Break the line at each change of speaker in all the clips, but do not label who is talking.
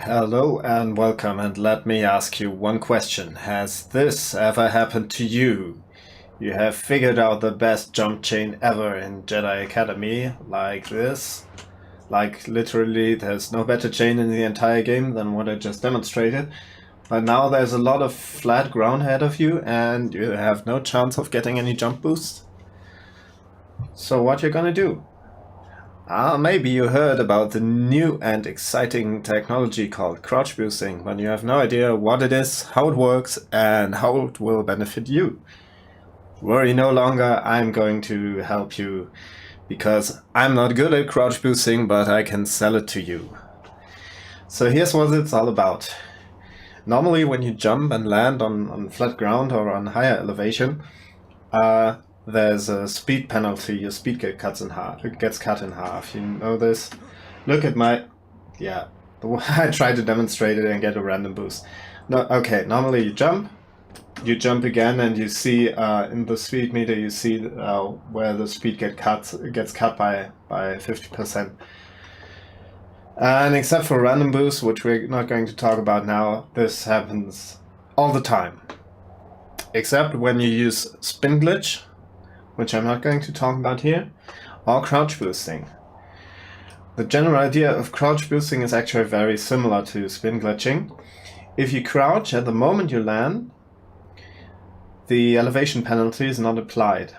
Hello and welcome, and let me ask you one question. Has this ever happened to you? You have figured out the best jump chain ever in Jedi Academy, like this. Like literally there's no better chain in the entire game than what I just demonstrated. But now there's a lot of flat ground ahead of you and you have no chance of getting any jump boost. So what you're gonna do? Maybe you heard about the new and exciting technology called crouch boosting, but you have no idea what it is, how it works, and how it will benefit you. Worry no longer, I'm going to help you, because I'm not good at crouch boosting, but I can sell it to you. So here's what it's all about. Normally when you jump and land on flat ground or on higher elevation, there's a speed penalty. Your speed gets cut in half. You know this? Look at my... yeah. I tried to demonstrate it and get a random boost. No, okay, normally you jump again, and you see in the speed meter, you see where the speed gets cut by 50%. And except for random boosts, which we're not going to talk about now, this happens all the time. Except when you use spin glitch, which I'm not going to talk about here, or crouch boosting. The general idea of crouch boosting is actually very similar to spin glitching. If you crouch at the moment you land, the elevation penalty is not applied.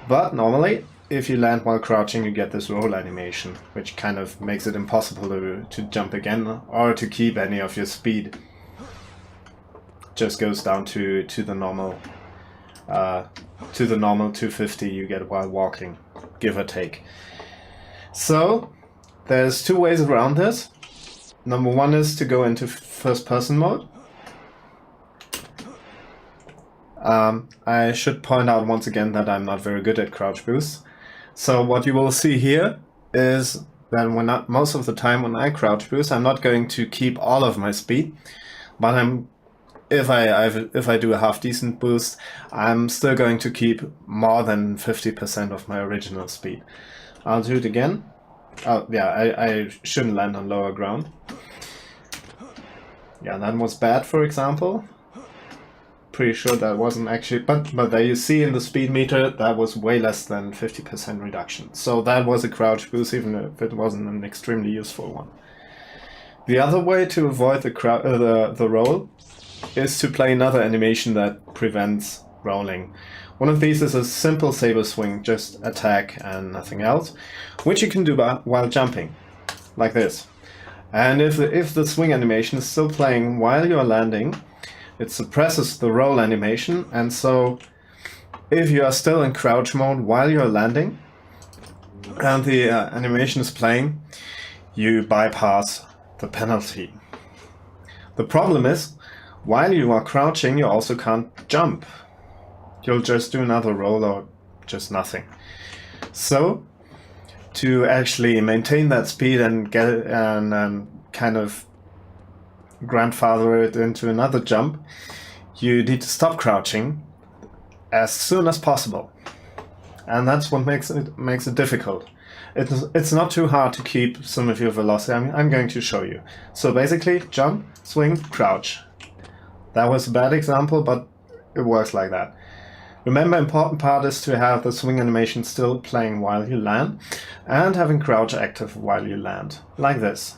But normally, if you land while crouching, you get this roll animation, which kind of makes it impossible to jump again or to keep any of your speed. Just goes down to the normal 250 you get while walking, give or take. So there's two ways around this. Number one is to go into first person mode. I should point out once again that I'm not very good at crouch boosts. So what you will see here is that most of the time when I crouch boost, I'm not going to keep all of my speed, but if I do a half decent boost, I'm still going to keep more than 50% of my original speed. I'll do it again. Oh yeah, I shouldn't land on lower ground. Yeah, that was bad, for example. Pretty sure that wasn't actually, but there you see in the speed meter that was way less than 50% reduction. So that was a crouch boost, even if it wasn't an extremely useful one. The other way to avoid the roll is to play another animation that prevents rolling. One of these is a simple saber swing, just attack and nothing else, which you can do while jumping, like this. And if the swing animation is still playing while you're landing, it suppresses the roll animation, and so if you are still in crouch mode while you're landing and the animation is playing, you bypass the penalty. The problem is, while you are crouching, you also can't jump. You'll just do another roll or just nothing. So, to actually maintain that speed and get it and kind of grandfather it into another jump, you need to stop crouching as soon as possible. And that's what makes it difficult. It's not too hard to keep some of your velocity. I'm going to show you. So basically, jump, swing, crouch. That was a bad example, but it works like that. Remember, important part is to have the swing animation still playing while you land and having crouch active while you land, like this.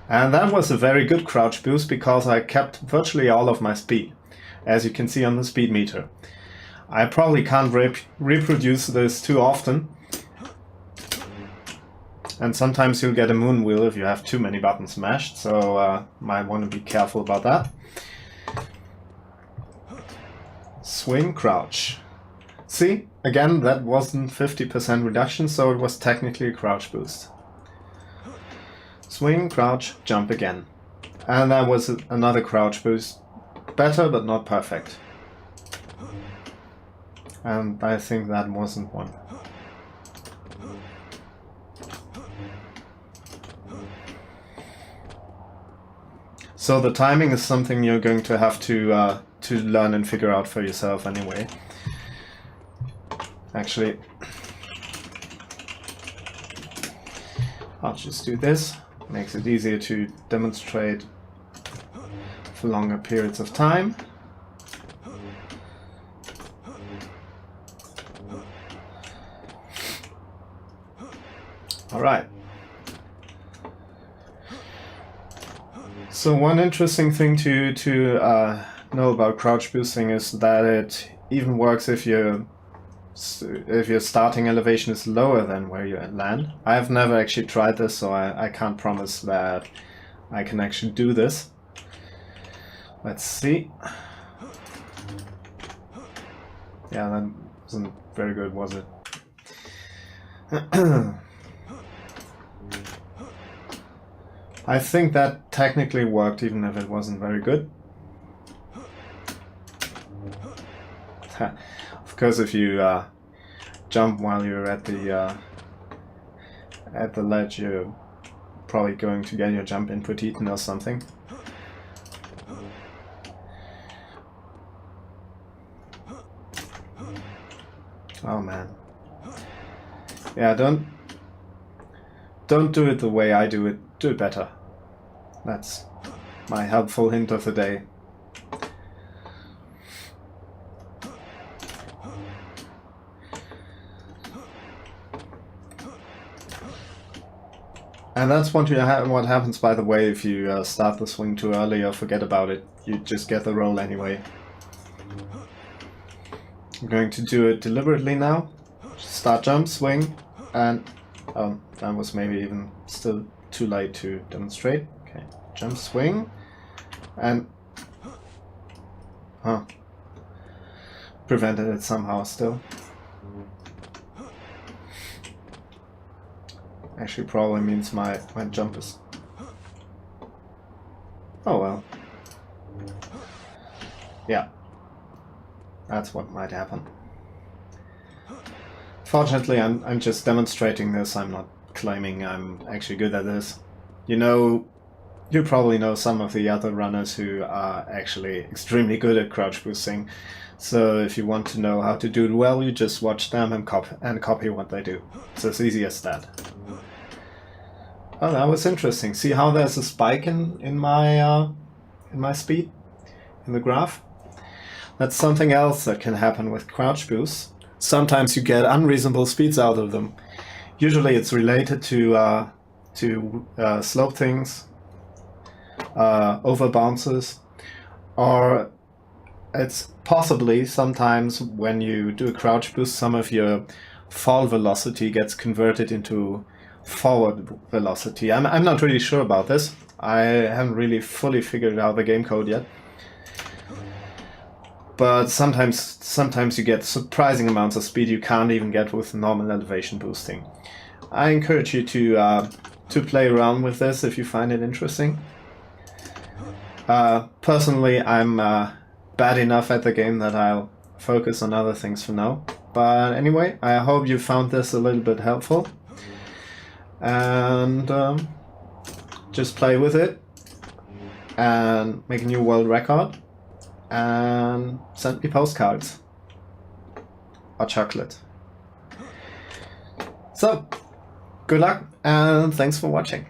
And that was a very good crouch boost because I kept virtually all of my speed, as you can see on the speed meter. I probably can't reproduce this too often, and sometimes you'll get a moon wheel if you have too many buttons mashed, so might want to be careful about that. Swing, crouch. See, again, that wasn't 50% reduction, so it was technically a crouch boost. Swing, crouch, jump again. And that was another crouch boost. Better, but not perfect. And I think that wasn't one. So the timing is something you're going to have to learn and figure out for yourself anyway. Actually, I'll just do this. Makes it easier to demonstrate for longer periods of time. Alright. So one interesting thing to know about crouch boosting is that it even works if your starting elevation is lower than where you land. I've never actually tried this, so I can't promise that I can actually do this. Let's see. Yeah, that wasn't very good, was it? I think that technically worked, even if it wasn't very good. Of course, if you jump while you're at the ledge, you're probably going to get your jump input eaten or something. Oh man. Yeah, don't do it the way I do it. Do it better. That's my helpful hint of the day. And that's what happens, by the way, if you start the swing too early or forget about it. You just get the roll anyway. I'm going to do it deliberately now. Start jump, swing, and that was maybe even still too late to demonstrate. Okay, jump, swing, and prevented it somehow still. Actually probably means my jump is... Oh well. Yeah. That's what might happen. Fortunately, I'm just demonstrating this. I'm not claiming I'm actually good at this. You probably know some of the other runners who are actually extremely good at crouch boosting. So if you want to know how to do it well, you just watch them and copy what they do. It's as easy as that. Oh, that was interesting. See how there's a spike in my speed in the graph? That's something else that can happen with crouch boosts. Sometimes you get unreasonable speeds out of them. Usually it's related to slope things, over bounces, or it's possibly sometimes when you do a crouch boost, some of your fall velocity gets converted into forward velocity. I'm not really sure about this. I haven't really fully figured out the game code yet. But sometimes you get surprising amounts of speed you can't even get with normal elevation boosting. I encourage you to play around with this if you find it interesting. Personally, I'm bad enough at the game that I'll focus on other things for now. But anyway, I hope you found this a little bit helpful. And just play with it and make a new world record. And send me postcards or chocolate. So, good luck and thanks for watching.